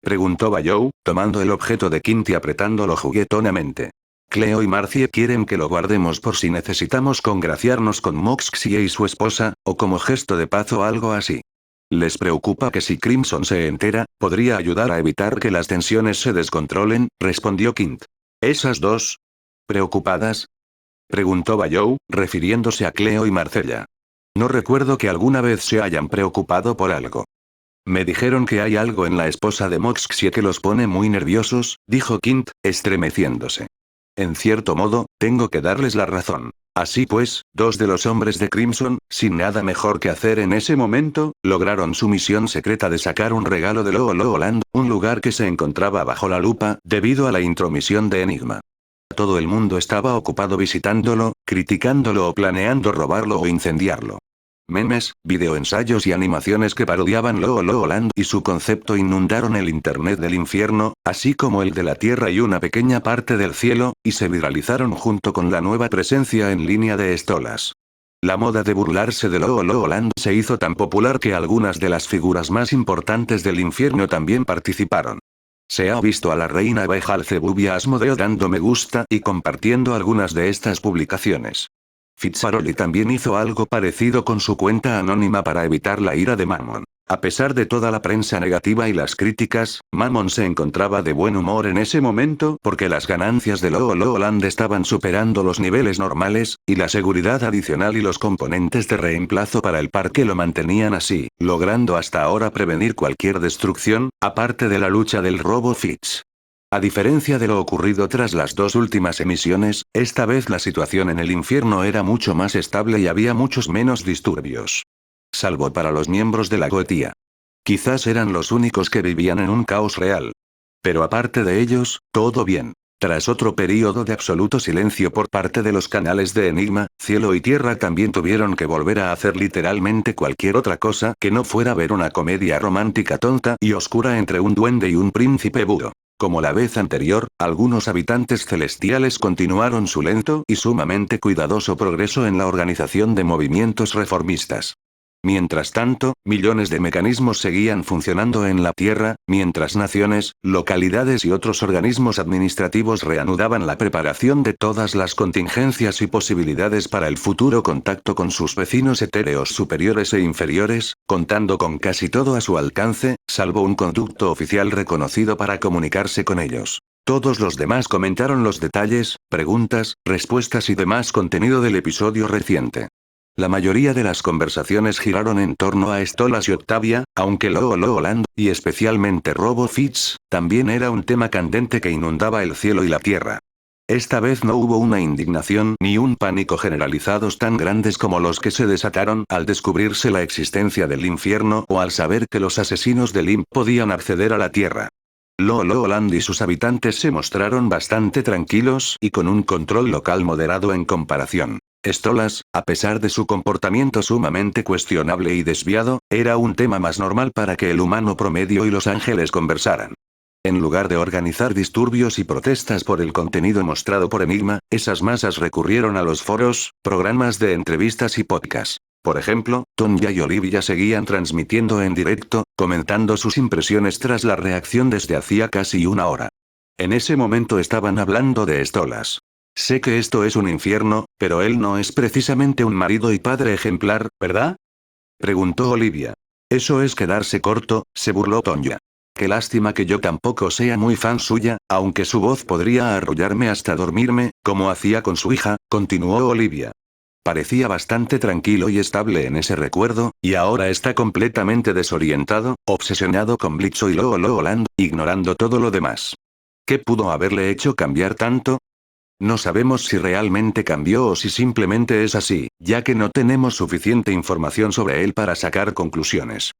Preguntó Bayou, tomando el objeto de Quint y apretándolo juguetonamente. Cleo y Marcie quieren que lo guardemos por si necesitamos congraciarnos con Moxie y su esposa, o como gesto de paz o algo así. Les preocupa que si Crimson se entera, podría ayudar a evitar que las tensiones se descontrolen, respondió Quint. ¿Esas dos? ¿Preocupadas? Preguntó Bayou, refiriéndose a Cleo y Marcella. No recuerdo que alguna vez se hayan preocupado por algo. Me dijeron que hay algo en la esposa de Moxie que los pone muy nerviosos, dijo Quint, estremeciéndose. En cierto modo, tengo que darles la razón. Así pues, dos de los hombres de Crimson, sin nada mejor que hacer en ese momento, lograron su misión secreta de sacar un regalo de Looland, un lugar que se encontraba bajo la lupa, debido a la intromisión de Enigma. Todo el mundo estaba ocupado visitándolo, criticándolo o planeando robarlo o incendiarlo. Memes, videoensayos y animaciones que parodiaban Looland y su concepto inundaron el internet del infierno, así como el de la tierra y una pequeña parte del cielo, y se viralizaron junto con la nueva presencia en línea de Stolas. La moda de burlarse de Looland se hizo tan popular que algunas de las figuras más importantes del infierno también participaron. Se ha visto a la reina Beelzebub y a Asmodeo dando me gusta y compartiendo algunas de estas publicaciones. Fitzaroli también hizo algo parecido con su cuenta anónima para evitar la ira de Mammon. A pesar de toda la prensa negativa y las críticas, Mammon se encontraba de buen humor en ese momento porque las ganancias de Looland estaban superando los niveles normales, y la seguridad adicional y los componentes de reemplazo para el parque lo mantenían así, logrando hasta ahora prevenir cualquier destrucción, aparte de la lucha del robo Fitz. A diferencia de lo ocurrido tras las dos últimas emisiones, esta vez la situación en el infierno era mucho más estable y había muchos menos disturbios. Salvo para los miembros de la Goetia. Quizás eran los únicos que vivían en un caos real. Pero aparte de ellos, todo bien. Tras otro período de absoluto silencio por parte de los canales de Enigma, Cielo y Tierra también tuvieron que volver a hacer literalmente cualquier otra cosa que no fuera ver una comedia romántica tonta y oscura entre un duende y un príncipe búho. Como la vez anterior, algunos habitantes celestiales continuaron su lento y sumamente cuidadoso progreso en la organización de movimientos reformistas. Mientras tanto, millones de mecanismos seguían funcionando en la Tierra, mientras naciones, localidades y otros organismos administrativos reanudaban la preparación de todas las contingencias y posibilidades para el futuro contacto con sus vecinos etéreos superiores e inferiores, contando con casi todo a su alcance, salvo un conducto oficial reconocido para comunicarse con ellos. Todos los demás comentaron los detalles, preguntas, respuestas y demás contenido del episodio reciente. La mayoría de las conversaciones giraron en torno a Stolas y Octavia, aunque Looland, y especialmente Robo Fitz, también era un tema candente que inundaba el cielo y la tierra. Esta vez no hubo una indignación ni un pánico generalizados tan grandes como los que se desataron al descubrirse la existencia del infierno o al saber que los asesinos del Imp podían acceder a la tierra. Looland y sus habitantes se mostraron bastante tranquilos y con un control local moderado en comparación. Stolas, a pesar de su comportamiento sumamente cuestionable y desviado, era un tema más normal para que el humano promedio y los ángeles conversaran. En lugar de organizar disturbios y protestas por el contenido mostrado por Enigma, esas masas recurrieron a los foros, programas de entrevistas y podcasts. Por ejemplo, Tonya y Olivia seguían transmitiendo en directo, comentando sus impresiones tras la reacción desde hacía casi una hora. En ese momento estaban hablando de Stolas. Sé que esto es un infierno, pero él no es precisamente un marido y padre ejemplar, ¿verdad? Preguntó Olivia. Eso es quedarse corto, se burló Tonya. Qué lástima que yo tampoco sea muy fan suya, aunque su voz podría arrullarme hasta dormirme, como hacía con su hija, continuó Olivia. Parecía bastante tranquilo y estable en ese recuerdo, y ahora está completamente desorientado, obsesionado con Blitzo y Lolo Land, ignorando todo lo demás. ¿Qué pudo haberle hecho cambiar tanto? No sabemos si realmente cambió o si simplemente es así, ya que no tenemos suficiente información sobre él para sacar conclusiones.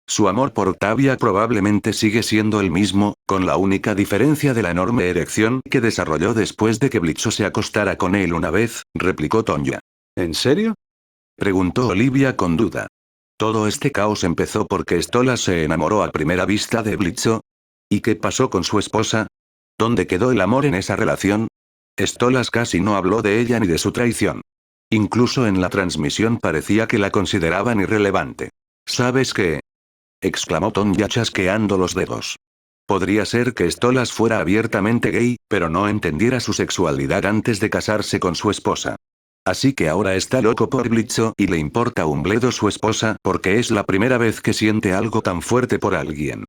Su amor por Octavia probablemente sigue siendo el mismo, con la única diferencia de la enorme erección que desarrolló después de que Blitzo se acostara con él una vez, replicó Tonya. ¿En serio? Preguntó Olivia con duda. Todo este caos empezó porque Stolas se enamoró a primera vista de Blitzo. ¿Y qué pasó con su esposa? ¿Dónde quedó el amor en esa relación? Stolas casi no habló de ella ni de su traición. Incluso en la transmisión parecía que la consideraban irrelevante. ¿Sabes qué? Exclamó Tonya chasqueando los dedos. Podría ser que Stolas fuera abiertamente gay, pero no entendiera su sexualidad antes de casarse con su esposa. Así que ahora está loco por Blitzo y le importa un bledo su esposa porque es la primera vez que siente algo tan fuerte por alguien.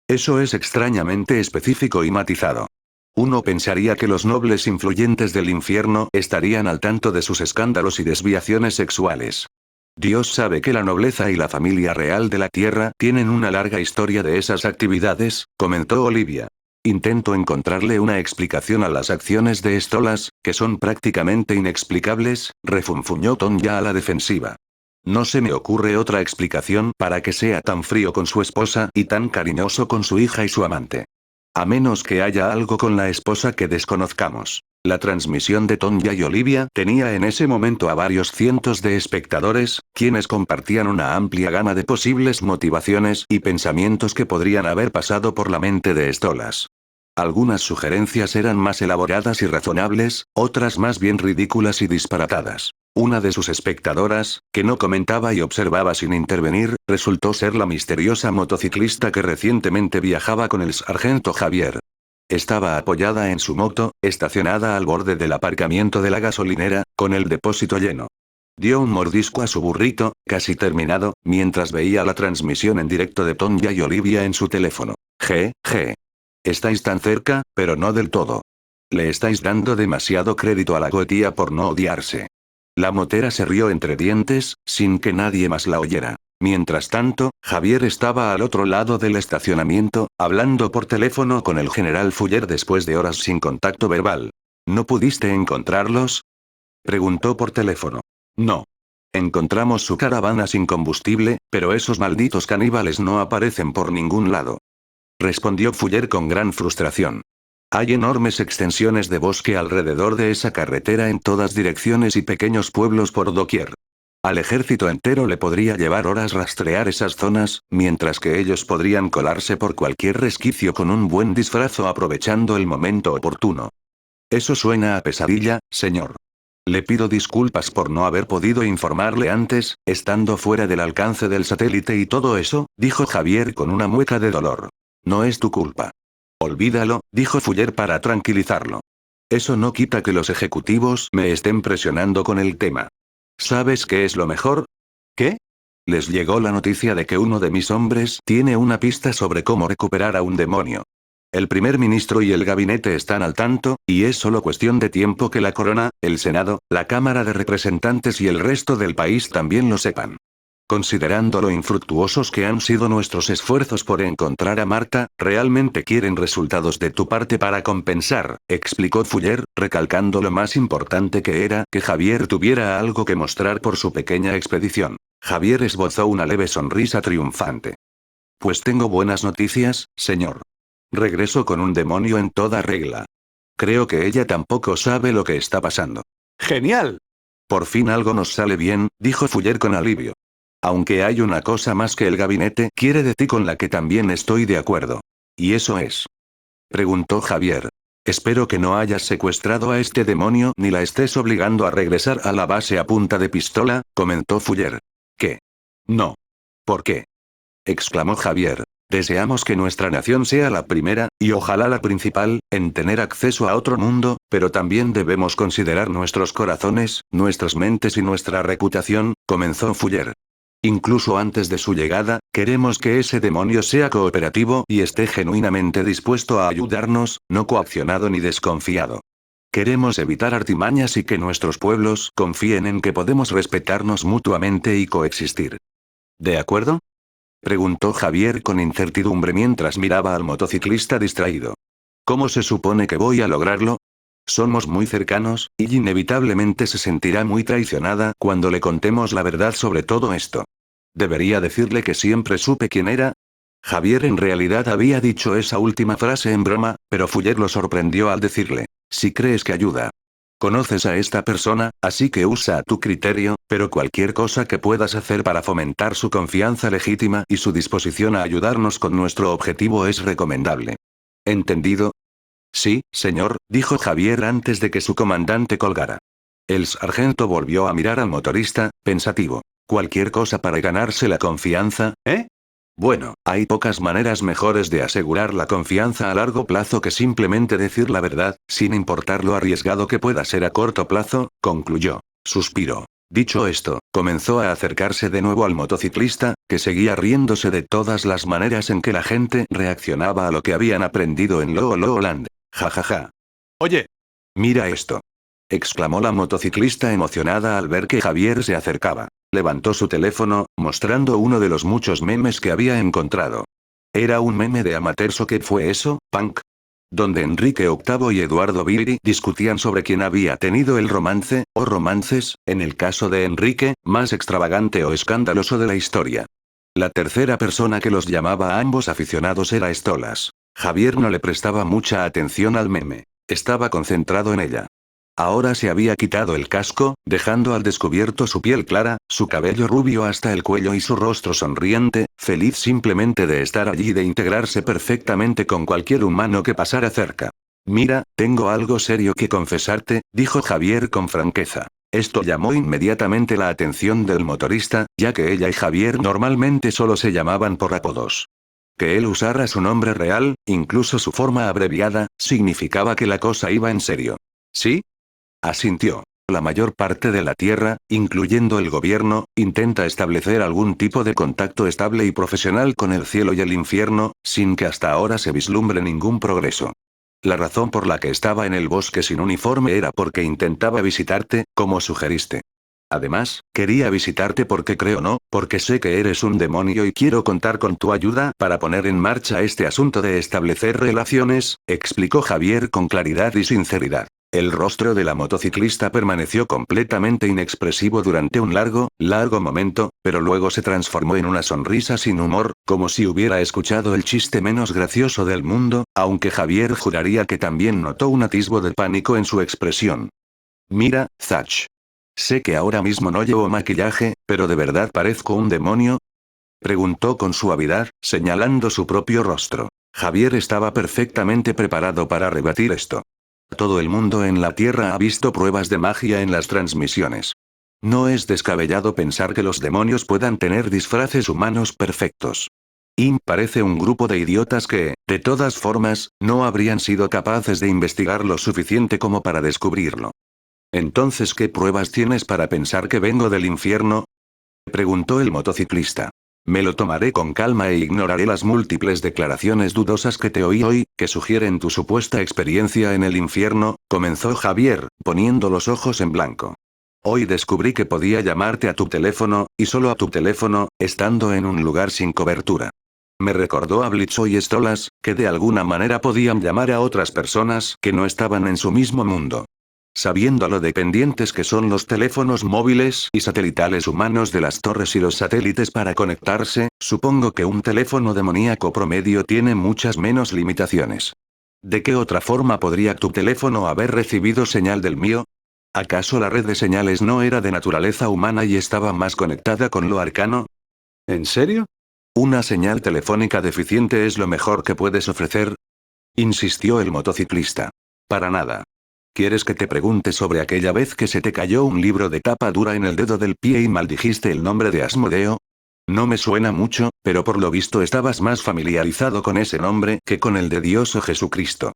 Eso es extrañamente específico y matizado. Uno pensaría que los nobles influyentes del infierno estarían al tanto de sus escándalos y desviaciones sexuales. Dios sabe que la nobleza y la familia real de la tierra tienen una larga historia de esas actividades, comentó Olivia. Intento encontrarle una explicación a las acciones de Stolas, que son prácticamente inexplicables, refunfuñó Tonya a la defensiva. No se me ocurre otra explicación para que sea tan frío con su esposa y tan cariñoso con su hija y su amante. A menos que haya algo con la esposa que desconozcamos. La transmisión de Tonya y Olivia tenía en ese momento a varios cientos de espectadores, quienes compartían una amplia gama de posibles motivaciones y pensamientos que podrían haber pasado por la mente de Stolas. Algunas sugerencias eran más elaboradas y razonables, otras más bien ridículas y disparatadas. Una de sus espectadoras, que no comentaba y observaba sin intervenir, resultó ser la misteriosa motociclista que recientemente viajaba con el sargento Javier. Estaba apoyada en su moto, estacionada al borde del aparcamiento de la gasolinera, con el depósito lleno. Dio un mordisco a su burrito, casi terminado, mientras veía la transmisión en directo de Tonya y Olivia en su teléfono. G. Estáis tan cerca, pero no del todo. Le estáis dando demasiado crédito a la Goetía por no odiarse. La motera se rió entre dientes, sin que nadie más la oyera. Mientras tanto, Javier estaba al otro lado del estacionamiento, hablando por teléfono con el general Fuller después de horas sin contacto verbal. ¿No pudiste encontrarlos? Preguntó por teléfono. No. Encontramos su caravana sin combustible, pero esos malditos caníbales no aparecen por ningún lado. Respondió Fuller con gran frustración. Hay enormes extensiones de bosque alrededor de esa carretera en todas direcciones y pequeños pueblos por doquier. Al ejército entero le podría llevar horas rastrear esas zonas, mientras que ellos podrían colarse por cualquier resquicio con un buen disfraz o aprovechando el momento oportuno. Eso suena a pesadilla, señor. Le pido disculpas por no haber podido informarle antes, estando fuera del alcance del satélite y todo eso, dijo Javier con una mueca de dolor. No es tu culpa. Olvídalo, dijo Fuller para tranquilizarlo. Eso no quita que los ejecutivos me estén presionando con el tema. ¿Sabes qué es lo mejor? ¿Qué? Les llegó la noticia de que uno de mis hombres tiene una pista sobre cómo recuperar a un demonio. El primer ministro y el gabinete están al tanto, y es solo cuestión de tiempo que la corona, el Senado, la Cámara de Representantes y el resto del país también lo sepan. Considerando lo infructuosos que han sido nuestros esfuerzos por encontrar a Marta, realmente quieren resultados de tu parte para compensar, explicó Fuller, recalcando lo más importante que era que Javier tuviera algo que mostrar por su pequeña expedición. Javier esbozó una leve sonrisa triunfante. Pues tengo buenas noticias, señor. Regreso con un demonio en toda regla. Creo que ella tampoco sabe lo que está pasando. ¡Genial! Por fin algo nos sale bien, dijo Fuller con alivio. Aunque hay una cosa más que el gabinete quiere de ti con la que también estoy de acuerdo. ¿Y eso es? Preguntó Javier. Espero que no hayas secuestrado a este demonio ni la estés obligando a regresar a la base a punta de pistola, comentó Fuller. ¿Qué? No. ¿Por qué? Exclamó Javier. Deseamos que nuestra nación sea la primera, y ojalá la principal, en tener acceso a otro mundo, pero también debemos considerar nuestros corazones, nuestras mentes y nuestra reputación, comenzó Fuller. Incluso antes de su llegada, queremos que ese demonio sea cooperativo y esté genuinamente dispuesto a ayudarnos, no coaccionado ni desconfiado. Queremos evitar artimañas y que nuestros pueblos confíen en que podemos respetarnos mutuamente y coexistir. ¿De acuerdo?, preguntó Javier con incertidumbre mientras miraba al motociclista distraído. ¿Cómo se supone que voy a lograrlo? Somos muy cercanos, y inevitablemente se sentirá muy traicionada cuando le contemos la verdad sobre todo esto. ¿Debería decirle que siempre supe quién era? Javier en realidad había dicho esa última frase en broma, pero Fuller lo sorprendió al decirle: si crees que ayuda. Conoces a esta persona, así que usa a tu criterio, pero cualquier cosa que puedas hacer para fomentar su confianza legítima y su disposición a ayudarnos con nuestro objetivo es recomendable. ¿Entendido? Sí, señor, dijo Javier antes de que su comandante colgara. El sargento volvió a mirar al motorista, pensativo. ¿Cualquier cosa para ganarse la confianza, eh? Bueno, hay pocas maneras mejores de asegurar la confianza a largo plazo que simplemente decir la verdad, sin importar lo arriesgado que pueda ser a corto plazo, concluyó. Suspiró. Dicho esto, comenzó a acercarse de nuevo al motociclista, que seguía riéndose de todas las maneras en que la gente reaccionaba a lo que habían aprendido en Looland. Jajaja. Oye, Mira esto, exclamó la motociclista emocionada al ver que Javier se acercaba. Levantó su teléfono, mostrando uno de los muchos memes que había encontrado. Era un meme de Amateurs. ¿Qué fue eso, Punk? Donde Enrique VIII y Eduardo Biri discutían sobre quién había tenido el romance, o romances, en el caso de Enrique, más extravagante o escandaloso de la historia. La tercera persona que los llamaba a ambos aficionados era Stolas. Javier no le prestaba mucha atención al meme. Estaba concentrado en ella. Ahora se había quitado el casco, dejando al descubierto su piel clara, su cabello rubio hasta el cuello y su rostro sonriente, feliz simplemente de estar allí y de integrarse perfectamente con cualquier humano que pasara cerca. Mira, tengo algo serio que confesarte, dijo Javier con franqueza. Esto llamó inmediatamente la atención del motorista, ya que ella y Javier normalmente solo se llamaban por apodos. Que él usara su nombre real, incluso su forma abreviada, significaba que la cosa iba en serio. ¿Sí? Asintió. La mayor parte de la Tierra, incluyendo el gobierno, intenta establecer algún tipo de contacto estable y profesional con el cielo y el infierno, sin que hasta ahora se vislumbre ningún progreso. La razón por la que estaba en el bosque sin uniforme era porque intentaba visitarte, como sugeriste. Además, quería visitarte porque creo no, porque sé que eres un demonio y quiero contar con tu ayuda para poner en marcha este asunto de establecer relaciones, explicó Javier con claridad y sinceridad. El rostro de la motociclista permaneció completamente inexpresivo durante un largo momento, pero luego se transformó en una sonrisa sin humor, como si hubiera escuchado el chiste menos gracioso del mundo, aunque Javier juraría que también notó un atisbo de pánico en su expresión. Mira, Zach. Sé que ahora mismo no llevo maquillaje, pero ¿de verdad parezco un demonio?, preguntó con suavidad, señalando su propio rostro. Javier estaba perfectamente preparado para rebatir esto. Todo el mundo en la Tierra ha visto pruebas de magia en las transmisiones. No es descabellado pensar que los demonios puedan tener disfraces humanos perfectos. Parece un grupo de idiotas que, de todas formas, no habrían sido capaces de investigar lo suficiente como para descubrirlo. Entonces, ¿qué pruebas tienes para pensar que vengo del infierno?, preguntó el motociclista. Me lo tomaré con calma e ignoraré las múltiples declaraciones dudosas que te oí hoy, que sugieren tu supuesta experiencia en el infierno, comenzó Javier, poniendo los ojos en blanco. Hoy descubrí que podía llamarte a tu teléfono, y solo a tu teléfono, estando en un lugar sin cobertura. Me recordó a Blitzo y Stolas, que de alguna manera podían llamar a otras personas que no estaban en su mismo mundo. Sabiendo lo dependientes que son los teléfonos móviles y satelitales humanos de las torres y los satélites para conectarse, supongo que un teléfono demoníaco promedio tiene muchas menos limitaciones. ¿De qué otra forma podría tu teléfono haber recibido señal del mío? ¿Acaso la red de señales no era de naturaleza humana y estaba más conectada con lo arcano? ¿en serio? ¿Una señal telefónica deficiente es lo mejor que puedes ofrecer?, insistió el motociclista. Para nada. ¿Quieres que te pregunte sobre aquella vez que se te cayó un libro de tapa dura en el dedo del pie y maldijiste el nombre de Asmodeo? No me suena mucho, pero por lo visto estabas más familiarizado con ese nombre que con el de Dios o Jesucristo.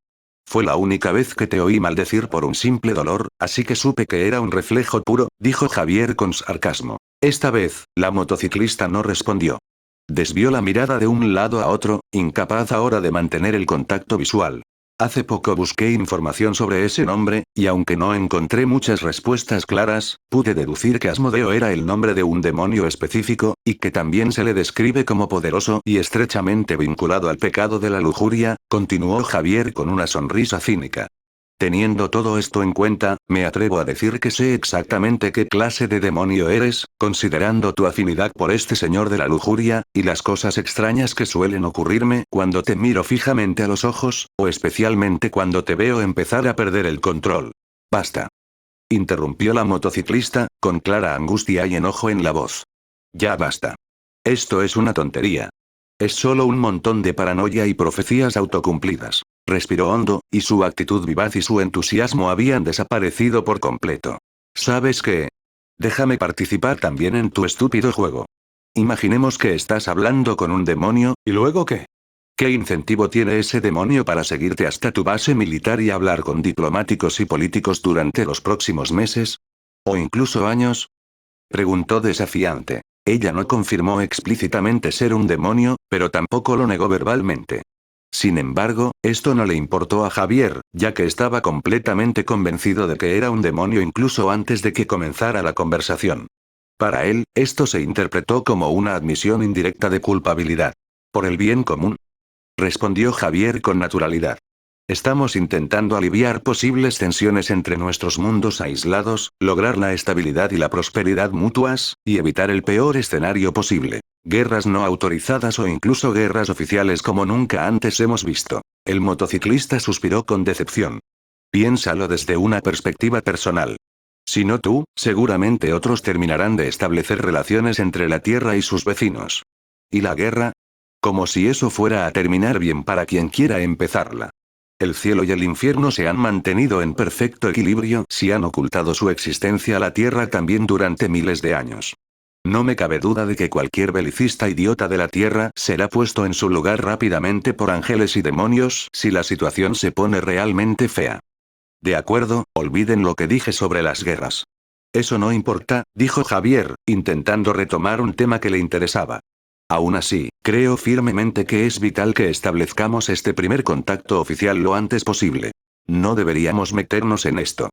Fue la única vez que te oí maldecir por un simple dolor, así que supe que era un reflejo puro, dijo Javier con sarcasmo. Esta vez, la motociclista no respondió. Desvió la mirada de un lado a otro, incapaz ahora de mantener el contacto visual. Hace poco busqué información sobre ese nombre, y aunque no encontré muchas respuestas claras, pude deducir que Asmodeo era el nombre de un demonio específico, y que también se le describe como poderoso y estrechamente vinculado al pecado de la lujuria, continuó Javier con una sonrisa cínica. Teniendo todo esto en cuenta, me atrevo a decir que sé exactamente qué clase de demonio eres, considerando tu afinidad por este señor de la lujuria, y las cosas extrañas que suelen ocurrirme cuando te miro fijamente a los ojos, o especialmente cuando te veo empezar a perder el control. Basta. Interrumpió la motociclista, con clara angustia y enojo en la voz. Ya basta. Esto es una tontería. Es solo un montón de paranoia y profecías autocumplidas. Respiró hondo, y su actitud vivaz y su entusiasmo habían desaparecido por completo. ¿Sabes qué? Déjame participar también en tu estúpido juego. Imaginemos que estás hablando con un demonio, ¿Y luego qué? ¿qué incentivo tiene ese demonio para seguirte hasta tu base militar y hablar con diplomáticos y políticos durante los próximos meses? ¿O incluso años? Preguntó desafiante. Ella no confirmó explícitamente ser un demonio, pero tampoco lo negó verbalmente. Sin embargo, esto no le importó a Javier, ya que estaba completamente convencido de que era un demonio incluso antes de que comenzara la conversación. Para él, esto se interpretó como una admisión indirecta de culpabilidad. Por el bien común, respondió Javier con naturalidad. Estamos intentando aliviar posibles tensiones entre nuestros mundos aislados, lograr la estabilidad y la prosperidad mutuas, y evitar el peor escenario posible. Guerras no autorizadas o incluso guerras oficiales como nunca antes hemos visto. El motociclista suspiró con decepción. Piénsalo desde una perspectiva personal. Si no tú, seguramente otros terminarán de establecer relaciones entre la Tierra y sus vecinos. ¿Y la guerra? Como si eso fuera a terminar bien para quien quiera empezarla. El cielo y el infierno se han mantenido en perfecto equilibrio si han ocultado su existencia a la Tierra también durante miles de años. No me cabe duda de que cualquier belicista idiota de la Tierra será puesto en su lugar rápidamente por ángeles y demonios si la situación se pone realmente fea. De acuerdo, olviden lo que dije sobre las guerras. Eso no importa, dijo Javier, intentando retomar un tema que le interesaba. Aún así, creo firmemente que es vital que establezcamos este primer contacto oficial lo antes posible. No deberíamos meternos en esto.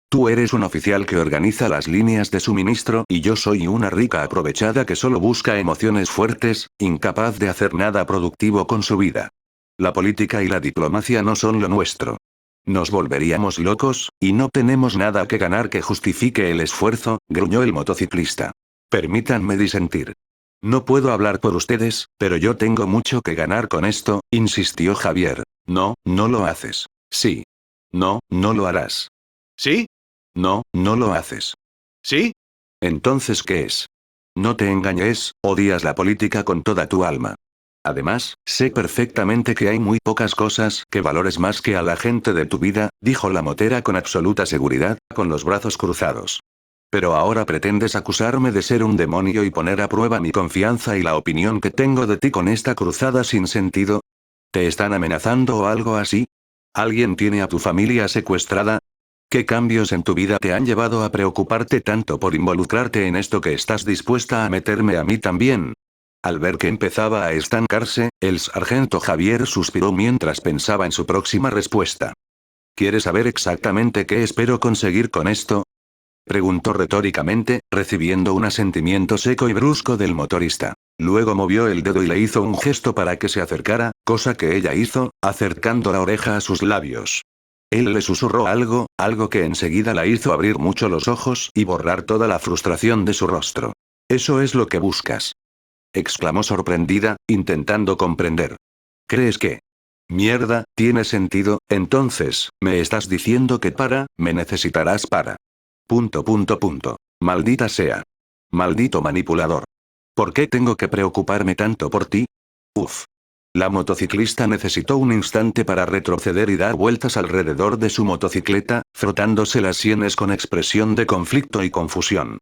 Tú eres un oficial que organiza las líneas de suministro y yo soy una rica aprovechada que solo busca emociones fuertes, incapaz de hacer nada productivo con su vida. La política y la diplomacia no son lo nuestro. Nos volveríamos locos, y no tenemos nada que ganar que justifique el esfuerzo, gruñó el motociclista. Permítanme disentir. No puedo hablar por ustedes, pero yo tengo mucho que ganar con esto, insistió Javier. No, no lo haces. Sí. No, no lo harás. ¿Sí? No, no lo haces. ¿Sí? Entonces, ¿qué es? No te engañes, odias la política con toda tu alma. Además, sé perfectamente que hay muy pocas cosas que valores más que a la gente de tu vida, dijo la motera con absoluta seguridad, con los brazos cruzados. Pero ahora pretendes acusarme de ser un demonio y poner a prueba mi confianza y la opinión que tengo de ti con esta cruzada sin sentido. ¿Te están amenazando o algo así? ¿Alguien tiene a tu familia secuestrada? ¿Qué cambios en tu vida te han llevado a preocuparte tanto por involucrarte en esto que estás dispuesta a meterme a mí también? Al ver que empezaba a estancarse, el sargento Javier suspiró mientras pensaba en su próxima respuesta. ¿Quieres saber exactamente qué espero conseguir con esto? Preguntó retóricamente, recibiendo un asentimiento seco y brusco del motorista. Luego movió el dedo y le hizo un gesto para que se acercara, cosa que ella hizo, acercando la oreja a sus labios. Él le susurró algo, algo que enseguida la hizo abrir mucho los ojos y borrar toda la frustración de su rostro. «¿Eso es lo que buscas?», exclamó sorprendida, intentando comprender. «¿Crees que? Mierda, tiene sentido, entonces, me estás diciendo que me necesitarás para. Maldita sea. Maldito manipulador. ¿Por qué tengo que preocuparme tanto por ti? Uf. La motociclista necesitó un instante para retroceder y dar vueltas alrededor de su motocicleta, frotándose las sienes con expresión de conflicto y confusión.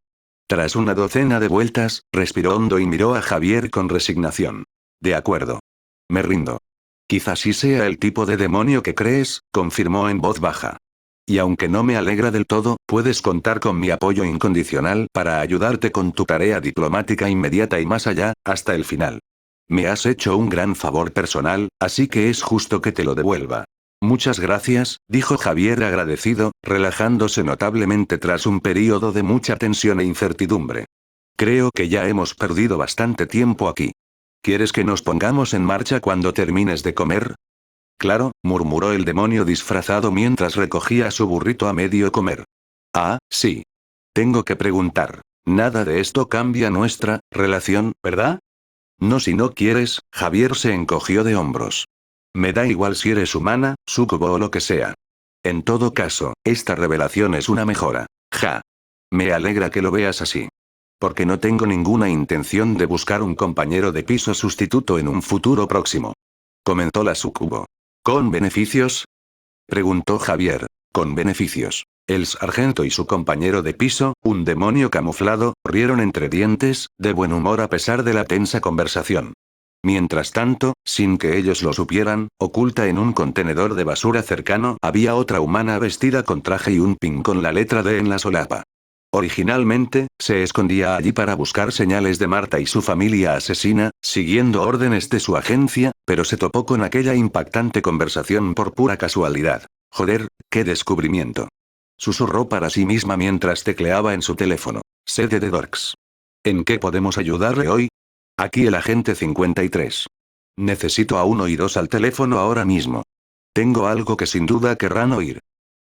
Tras una docena de vueltas, respiró hondo y miró a Javier con resignación. De acuerdo. Me rindo. Quizás sí sea el tipo de demonio que crees, confirmó en voz baja. Y aunque no me alegra del todo, puedes contar con mi apoyo incondicional para ayudarte con tu tarea diplomática inmediata y más allá, hasta el final. Me has hecho un gran favor personal, así que es justo que te lo devuelva. Muchas gracias, dijo Javier agradecido, relajándose notablemente tras un período de mucha tensión e incertidumbre. Creo que ya hemos perdido bastante tiempo aquí. ¿Quieres que nos pongamos en marcha cuando termines de comer? Claro, murmuró el demonio disfrazado mientras recogía su burrito a medio comer. Ah, sí. Tengo que preguntar. Nada de esto cambia nuestra relación, ¿verdad? No, si no quieres, Javier se encogió de hombros. Me da igual si eres humana, sucubo o lo que sea. En todo caso, esta revelación es una mejora. Ja. Me alegra que lo veas así. Porque no tengo ninguna intención de buscar un compañero de piso sustituto en un futuro próximo. Comentó la sucubo. ¿Con beneficios? Preguntó Javier. Con beneficios. El sargento y su compañero de piso, un demonio camuflado, rieron entre dientes, de buen humor a pesar de la tensa conversación. Mientras tanto, sin que ellos lo supieran, oculta en un contenedor de basura cercano había otra humana vestida con traje y un pin con la letra D en la solapa. Originalmente, se escondía allí para buscar señales de Marta y su familia asesina, siguiendo órdenes de su agencia, pero se topó con aquella impactante conversación por pura casualidad. Joder, qué descubrimiento. Susurró para sí misma mientras tecleaba en su teléfono. Sede de Dorks. ¿En qué podemos ayudarle hoy? Aquí el agente 53. Necesito a 1 y 2 al teléfono ahora mismo. Tengo algo que sin duda querrán oír.